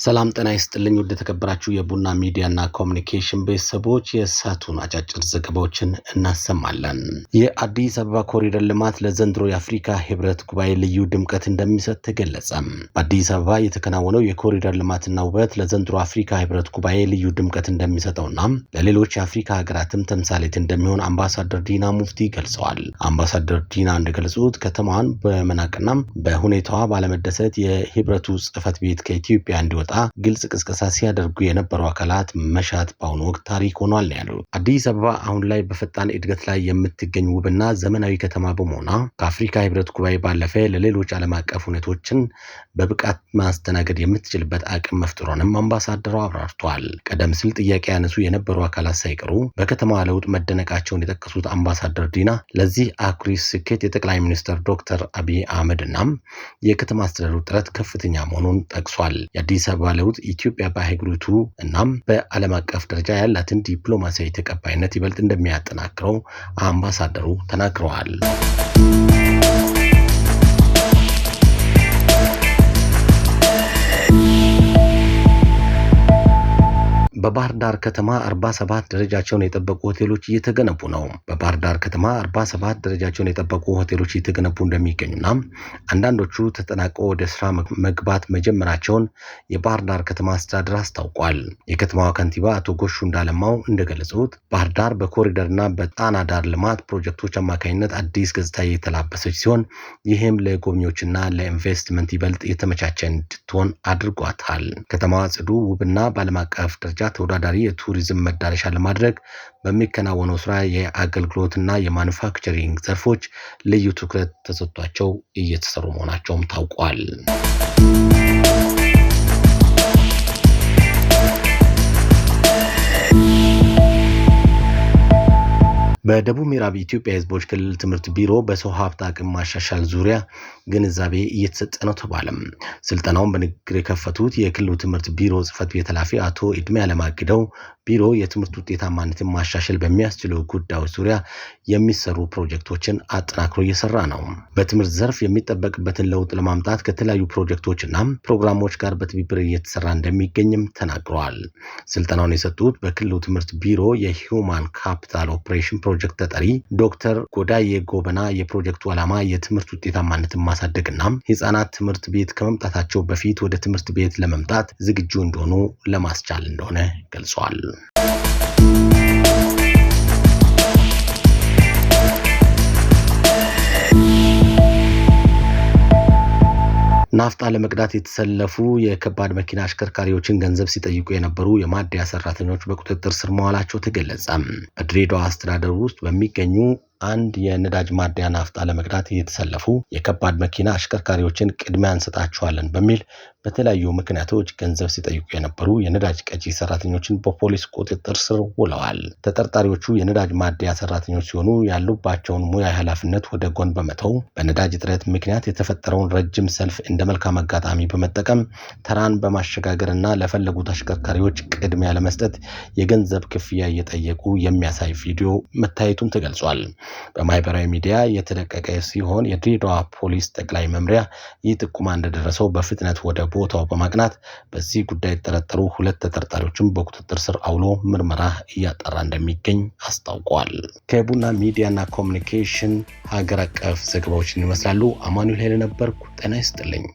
ሰላም ጤና ይስጥልኝ ወደ ተከበራችሁ የቡና ሚዲያና ኮሙኒኬሽን ቤተሰቦች የሳቱን አጫጭር ዘገባዎችን እናሰማለን። የአዲስ አበባ ኮሪደር ልማት ለዘንድሮ የአፍሪካ ህብረት ጉባኤ ልዩ ድምቀት እንደሚሰጥ ተገለጸ። በአዲስ አበባ የተከናወነው የኮሪደር ልማትና ውበት ለዘንድሮ አፍሪካ ህብረት ጉባኤ ልዩ ድምቀት እንደሚሰጠውና ለሌሎች የአፍሪካ ሀገራትም ተምሳሌት እንደሚሆን አምባሳደር ዲና ሙፍቲ ገልጸዋል። አምባሳደር ዲና እንደገለጹት ከተማዋን በመናቅና በሁኔታዋ ባለመደሰት የህብረቱ ጽህፈት ቤት ከኢትዮጵያ እንዲወጣ ግልጽ ቅስቀሳ ሲያደርጉ የነበሩ አካላት መሻት በአሁኑ ወቅት ታሪክ ሆኗል ያሉት አዲስ አበባ አሁን ላይ በፈጣን እድገት ላይ የምትገኝ ውብና ዘመናዊ ከተማ በመሆኗ ከአፍሪካ ህብረት ጉባኤ ባለፈ ለሌሎች ዓለም አቀፍ ሁኔታዎችን በብቃት ማስተናገድ የምትችልበት አቅም መፍጠሩንም አምባሳደሩ አብራርተዋል። ቀደም ሲል ጥያቄ ያነሱ የነበሩ አካላት ሳይቀሩ በከተማዋ ለውጥ መደነቃቸውን የጠቀሱት አምባሳደር ዲና ለዚህ አኩሪ ስኬት የጠቅላይ ሚኒስትር ዶክተር አብይ አህመድና የከተማ አስተዳደሩ ጥረት ከፍተኛ መሆኑን ጠቅሷል። የአዲስ አበባ ለውጥ ኢትዮጵያ በአህጉሪቱ እናም በዓለም አቀፍ ደረጃ ያላትን ዲፕሎማሲያዊ ተቀባይነት ይበልጥ እንደሚያጠናክረው አምባሳደሩ ተናግረዋል። በባህር ዳር ከተማ 47 ደረጃቸውን የጠበቁ ሆቴሎች እየተገነቡ ነው። በባህር ዳር ከተማ 47 ደረጃቸውን የጠበቁ ሆቴሎች እየተገነቡ እንደሚገኙና አንዳንዶቹ ተጠናቀው ወደ ስራ መግባት መጀመራቸውን የባህር ዳር ከተማ አስተዳደር አስታውቋል። የከተማዋ ከንቲባ አቶ ጎሹ እንዳለማው እንደገለጹት ባህር ዳር በኮሪደርና በጣና ዳር ልማት ፕሮጀክቶች አማካኝነት አዲስ ገጽታ የተላበሰች ሲሆን ይህም ለጎብኚዎችና ለኢንቨስትመንት ይበልጥ የተመቻቸ እንድትሆን አድርጓታል። ከተማዋ ጽዱ፣ ውብና በዓለም አቀፍ ደረጃ ተወዳዳሪ የቱሪዝም መዳረሻ ለማድረግ በሚከናወነው ስራ የአገልግሎትና የማኑፋክቸሪንግ ዘርፎች ልዩ ትኩረት ተሰጥቷቸው እየተሰሩ መሆናቸውም ታውቋል። በደቡብ ምዕራብ ኢትዮጵያ ህዝቦች ክልል ትምህርት ቢሮ በሰው ሀብት አቅም ማሻሻል ዙሪያ ግንዛቤ እየተሰጠ ነው ተባለም። ስልጠናውን በንግግር የከፈቱት የክልሉ ትምህርት ቢሮ ጽህፈት ቤት ኃላፊ አቶ እድሜ አለማግደው ቢሮ የትምህርት ውጤታማነትን ማሻሻል በሚያስችሉ ጉዳዮች ዙሪያ የሚሰሩ ፕሮጀክቶችን አጠናክሮ እየሰራ ነው። በትምህርት ዘርፍ የሚጠበቅበትን ለውጥ ለማምጣት ከተለያዩ ፕሮጀክቶችና ፕሮግራሞች ጋር በትብብር እየተሰራ እንደሚገኝም ተናግረዋል። ስልጠናውን የሰጡት በክልሉ ትምህርት ቢሮ የሂውማን ካፒታል ኦፕሬሽን ፕሮጀክት ተጠሪ ዶክተር ጎዳዬ ጎበና የፕሮጀክቱ ዓላማ የትምህርት ውጤታማነትን ማሳደግና ህፃናት ትምህርት ቤት ከመምጣታቸው በፊት ወደ ትምህርት ቤት ለመምጣት ዝግጁ እንደሆኑ ለማስቻል እንደሆነ ገልጸዋል። ናፍጣ ለመቅዳት የተሰለፉ የከባድ መኪና አሽከርካሪዎችን ገንዘብ ሲጠይቁ የነበሩ የማደያ ሰራተኞች በቁጥጥር ስር መዋላቸው ተገለጸ። በድሬዳዋ አስተዳደር ውስጥ በሚገኙ አንድ የነዳጅ ማደያ ናፍጣ ለመቅዳት የተሰለፉ የከባድ መኪና አሽከርካሪዎችን ቅድሚያ እንሰጣቸዋለን በሚል በተለያዩ ምክንያቶች ገንዘብ ሲጠይቁ የነበሩ የነዳጅ ቀጂ ሰራተኞችን በፖሊስ ቁጥጥር ስር ውለዋል። ተጠርጣሪዎቹ የነዳጅ ማደያ ሰራተኞች ሲሆኑ ያሉባቸውን ሙያ ኃላፊነት ወደ ጎን በመተው በነዳጅ እጥረት ምክንያት የተፈጠረውን ረጅም ሰልፍ እንደ መልካም አጋጣሚ በመጠቀም ተራን በማሸጋገርና ለፈለጉት አሽከርካሪዎች ቅድሚያ ለመስጠት የገንዘብ ክፍያ እየጠየቁ የሚያሳይ ቪዲዮ መታየቱን ተገልጿል። በማህበራዊ ሚዲያ የተለቀቀ ሲሆን የድሬዳዋ ፖሊስ ጠቅላይ መምሪያ ይህ ጥቆማ እንደደረሰው በፍጥነት ወደ ቦታው በማቅናት በዚህ ጉዳይ የተጠረጠሩ 2 ተጠርጣሪዎችን በቁጥጥር ስር አውሎ ምርመራ እያጣራ እንደሚገኝ አስታውቋል። ከቡና ሚዲያና ኮሙኒኬሽን ሀገር አቀፍ ዘገባዎችን ይመስላሉ። አማኑኤል ነበርኩ። ጤና ይስጥልኝ።